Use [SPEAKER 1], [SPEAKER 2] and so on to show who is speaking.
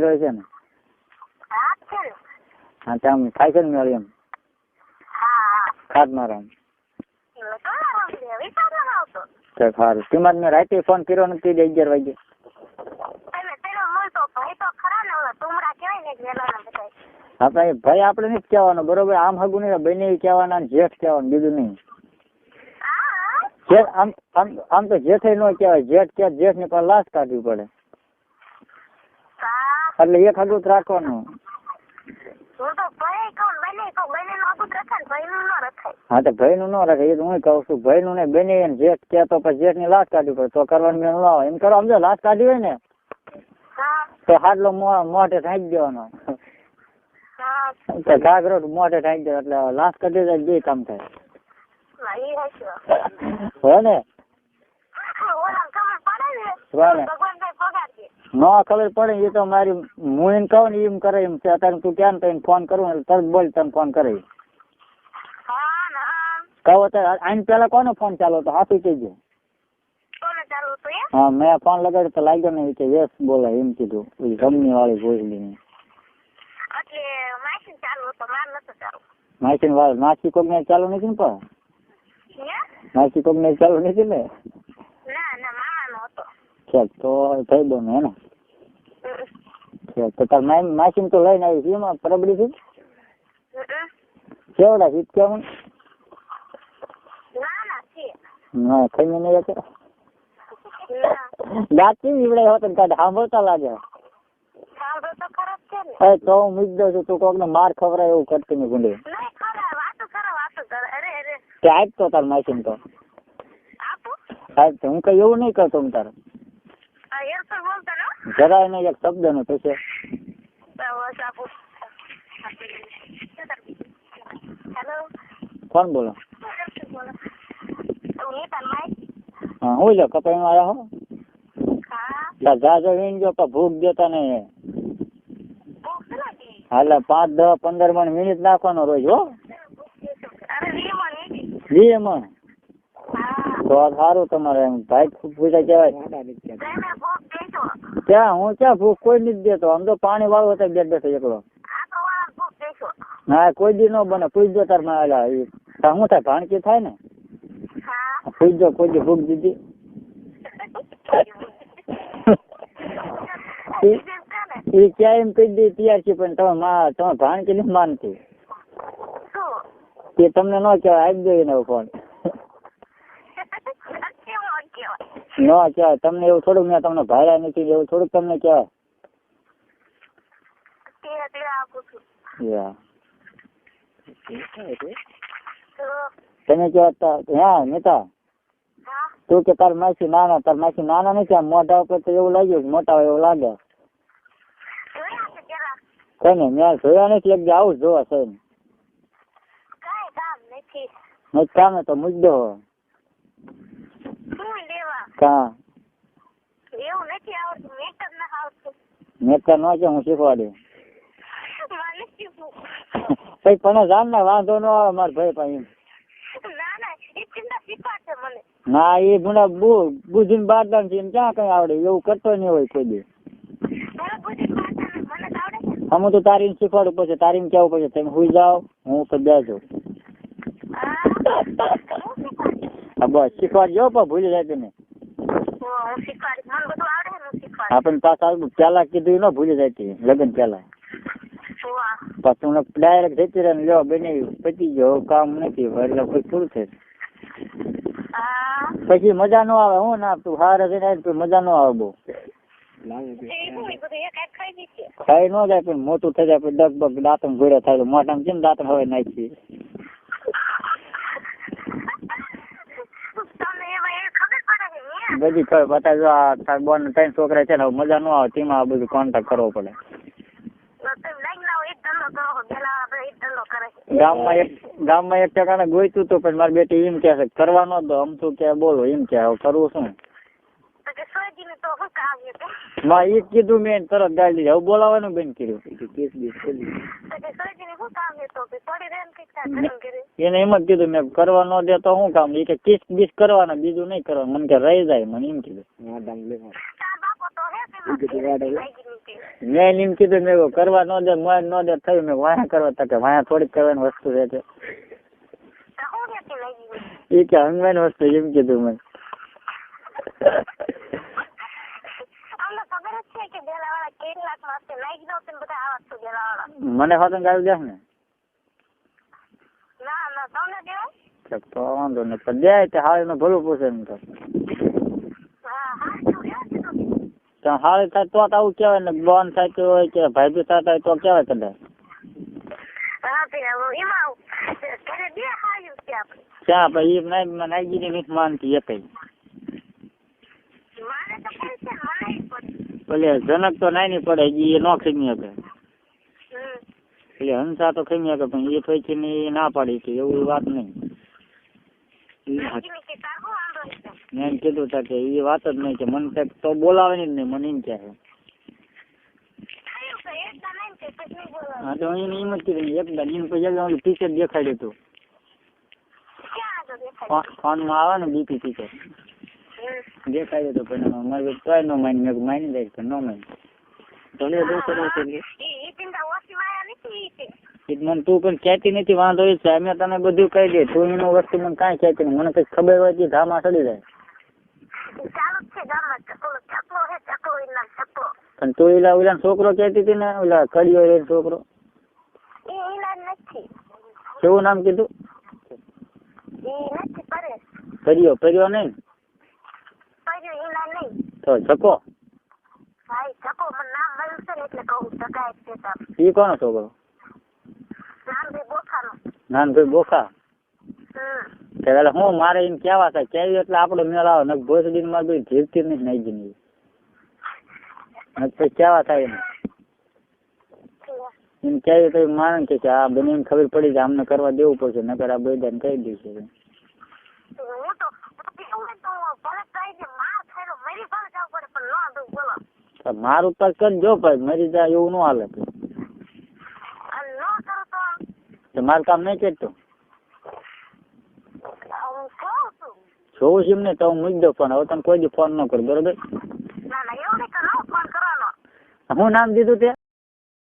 [SPEAKER 1] રહ્યો છે ને
[SPEAKER 2] હા છે ને.
[SPEAKER 1] હા ત્યાં થાય છે ને મેળ એમ
[SPEAKER 2] હા
[SPEAKER 1] ખાટ મારા સારું તેમાં મેં રાતે ફોન કર્યો નથી 11 વાગે. આપણે ભાઈ આપણે નથી કહેવાનો બરોબર. આમ હગું નહીં બને કહેવાના જેઠ કહેવાનું બીજું નહીં. આમ તો જેઠે ન કહેવાય. જેઠ કે જેઠ ને પણ લાશ કાઢવી પડે એટલે એક હગું જ રાખવાનું. હા તો ભાઈ નું ન રખાય એ તો હું કહું છું. ભાઈ નું ને બને જેઠ કે તો પછી જેઠ ની લાશ કાઢવી પડે તો કરવાનું મેં ન આવે એમ કરો. સમજો લાશ કાઢી હોય ને તો હાડલો મોઢે ઢાંકી દેવાનો. ઘાઘરો મોઢે ઢાંકી દે એટલે લાશ કાઢી જાય બે કામ થાય હો ને. ન ખબર પડે એ તો મારી હું એમ કહું ને એમ કરે એમ છે. અત્યારે તું ક્યાં તને ફોન કરું ને તરત બોલ તને ફોન કરે કહો અત્યારે આઈને પેલા કોનો ફોન ચાલો તો હાથું કહેજો. હા મેં ફોન લગાડ્યો તો લાગ્યો ને કે યસ બોલાય એમ કીધું. કંપની વાળી ભોજલી માસી વાળી માસી કોક ને ચાલુ નથી ને પણ માસી કોક ને ચાલુ નથી ને છે તો થઈ દો ને હેને તો તાર માસી તો લઈને આવી છે એમાં પરબડી છે કેવડા છે કેવું ના ખાઈ નહીં જશે દાંતી નીવડે હોત ને કાઢ સાંભળતા લાગે તો હું મૂકી દઉં છું. તું કોક ને માર ખવડાય એવું કરતી નહીં ગુંડી આજ તો તાર માસી તો આજ તો હું કઈ એવું નહીં કરતો હું તારે જરાય નહીં એક શબ્દ નો પછી કોણ બોલો? હા હું લો કપાઈ માં આવ્યા હો જાજો વીણ ગયો પણ ભૂખ દેતા નહીં. હાલે 5, 10, 15 મણ મિનિટ નાખવાનો રોજ હો 20 મણ તો સારું તમારે એમ ભાઈ પૂછા કહેવાય ક્યાં હું ક્યાં ભૂખ કોઈ નથી દેતો. આમ તો પાણી વાળું હતા બેઠ બેઠો એકલો. હા કોઈ દી નો બને પૂછજો તાર માં શું થાય ભાણકી થાય ને પૂછજો કોઈ દી ભૂખ દીધી એ ક્યાં એમ કહી દે તૈયાર છે પણ તમે ભાણકી નથી માનતી એ તમને ન કહેવાય. આપી દો એને ફોન ન કહેવાય તમને એવું થોડુંક મેં તમને ભાડા નથી એવું થોડુંક તમને કહેવાય. તમે કહેવા હા નેતા તું કે તાર માસી નાના નથી. આમ મોઢા ઉપર તો એવું લાગ્યું મોટા હોય એવું લાગે કઈ ને મેં જોયા નથી. એક આવું જ જોવા છે નહીં કામ તો મુદ્દો કા મેકર નો છે હું શીખવાડ્યું કઈ પણ જાણ ને વાંધો ન આવે મારા ભાઈ પાસે. ના એ ગુણા બુદ્ધિ બારદાન છે ક્યાં કઈ આવડે એવું કરતો નહીં હોય કોઈ દે. હું તો તારીને શીખવાડું પછી તારીને કેવું પછી તમે સુઈ જાઓ હું તો બેસો બસ શીખવાડજો પણ ભૂલી જાય તમે આપણને પાછા પેલા કીધું ન ભૂલી જાય લગ્ન પેલા પછી હું ડાયરેક્ટ જતી રહે લ્યો બને પતી ગયો કામ નથી એટલે પછી પૂરું થાય પછી મજા ન આવે. હું ના તું હારે જઈને મજા ન આવે બહુ ખાઈ ન જાય પણ મોટું થઈ જાય પછી ડગબગ દાંતણ ઘોડ્યા થાય મોઢામાં કેમ દાંતણ હવે નાખી બધી ખબર બતાવજો. આ બોન 3 છોકરા છે ને મજા ન આવે તેમાં બધું કોન્ટેક્ટ કરવો પડે. ગામમાં એક ટકાને ગોઈતું હતું પણ મારી બેટી એમ કે છે કરવાનો તો આમ તું કે બોલો એમ કે કરવું શું માં એ કીધું મેં તરત ગાડી લીધી. હવે બોલાવાનું બેન કર્યું એને એમ જ કીધું મેં કરવા ન દે તો શું કામ એ કે કિસ બીસ કરવાના બીજું નહીં કરવાનું મને કે રહી જાય મને એમ કીધું
[SPEAKER 2] હતી.
[SPEAKER 1] મેં એમ કીધું મેં કીધું કરવા ન દે મોય ન દે થયું મેં વાયા કરવા તા કે વાયા થોડીક કરવાની વસ્તુ છે તે
[SPEAKER 2] તો હું નથી લાગી
[SPEAKER 1] એ કે હંગવાની વસ્તુ એમ કીધું મેં
[SPEAKER 2] અમને ખબર જ છે કે બેલાવાળા કેટલાક માસે લાગી નહોતી ને બધા આવા છું બેલાવાળા.
[SPEAKER 1] મને હોતન આવી જાય ને
[SPEAKER 2] ના ના તમને દેવાય.
[SPEAKER 1] તો વાંધો નહીં પણ દે તે હાલ નું ભલું પૂછે એમ તો
[SPEAKER 2] હા હા શું કીધું?
[SPEAKER 1] તો હાલ થાય તો આવું કહેવાય ને બોન થતું હોય કે ભાઈ થતા હોય તો કહેવાય કદાચ
[SPEAKER 2] હા તે એમાં ઘરે બે હાયું છે આપણે.
[SPEAKER 1] ત્યાં ભાઈ એ નાઈજી નથી માનતી એ કઈ
[SPEAKER 2] મારે તો કોઈ છે મને પડે.
[SPEAKER 1] બોલે જનક તો નાઈ પડે એ નો ખીમી શકે
[SPEAKER 2] હમ
[SPEAKER 1] એટલે હંસા તો ખીમી શકે પણ એ પૈકી ની ના પાડી કે એવું વાત નહીં
[SPEAKER 2] કે તારું વાંધો છે.
[SPEAKER 1] મેં એમ કીધું તા કે એ વાત જ નહીં કે મને કંઈક તો બોલાવે નહીં મને એમ કહે
[SPEAKER 2] થયું તો એકદમ એમ કે પછી નહીં બોલવાનું.
[SPEAKER 1] હા તો એને એમ જ કીધું એકદમ એમ પછી ઓલું પિક્ચર દેખાડી હતું
[SPEAKER 2] ક્યાં આગળ દેખાય?
[SPEAKER 1] ફોનમાં આવે ને બીપી પિક્ચર દેખાડી હતું પણ મારે તોય નો માની મેં માની જાય પણ નો માની તને દોસ્તો
[SPEAKER 2] એ ચિંતા ઓછી વાયા નથી.
[SPEAKER 1] મને તું પણ કહેતી નથી વાંધો એ છે અમે તને બધું કહી દે તું એનું વસ્તુ મને કાંઈ કહેતી નહીં મને કંઈક ખબર હોય કે ધામા ચડી જાય
[SPEAKER 2] ચાલુ જ છે ગામમાં ચકલો છે ચકલો એના ચકલો.
[SPEAKER 1] પણ તું ઓલા છોકરો કહેતી હતી ને ઓલા કડિયો એ છોકરો
[SPEAKER 2] એ એના નથી.
[SPEAKER 1] કેવું નામ કીધું
[SPEAKER 2] એ નથી પરેશ.
[SPEAKER 1] કર્યો નહીં
[SPEAKER 2] કર્યું એના નહીં.
[SPEAKER 1] તો જકો
[SPEAKER 2] ભાઈ ચકો મને નામ મળ્યું છે ને એટલે કહું જગાય છે તાર.
[SPEAKER 1] એ કોનો છોકરો
[SPEAKER 2] નાનભાઈ બોખાનો.
[SPEAKER 1] નાનભાઈ બોખા કે એટલે હું મારે એમ કેવા થાય કેવી એટલે આપડે મેળ આવે ને ભોસડી માં બધી ધીરતી નહીં નાઈ જઈ પછી કેવા થાય એમ કેવી તો માને કે આ બને એમ ખબર પડી જાય અમને કરવા દેવું પડશે નકર આ બધા ને કહી દઈશું
[SPEAKER 2] હું તો એવું તો ભલે કઈ દે માર થયેલો મરી ભલે જવું પડે પણ ન દઉં બોલો.
[SPEAKER 1] મારું પર કરજો ભાઈ મરી જાય એવું ન હાલે
[SPEAKER 2] અને ન કરું તો
[SPEAKER 1] મારું કામ નહીં કરતો
[SPEAKER 2] હું કહું છું.
[SPEAKER 1] જોઉં છું એમને તો હું મૂકી દઉં પણ હવે તમે કોઈ દી ફોન ન કરો બરોબર.
[SPEAKER 2] ના ના એવું નહીં કરો ફોન કરવાનો.
[SPEAKER 1] શું નામ દીધું તે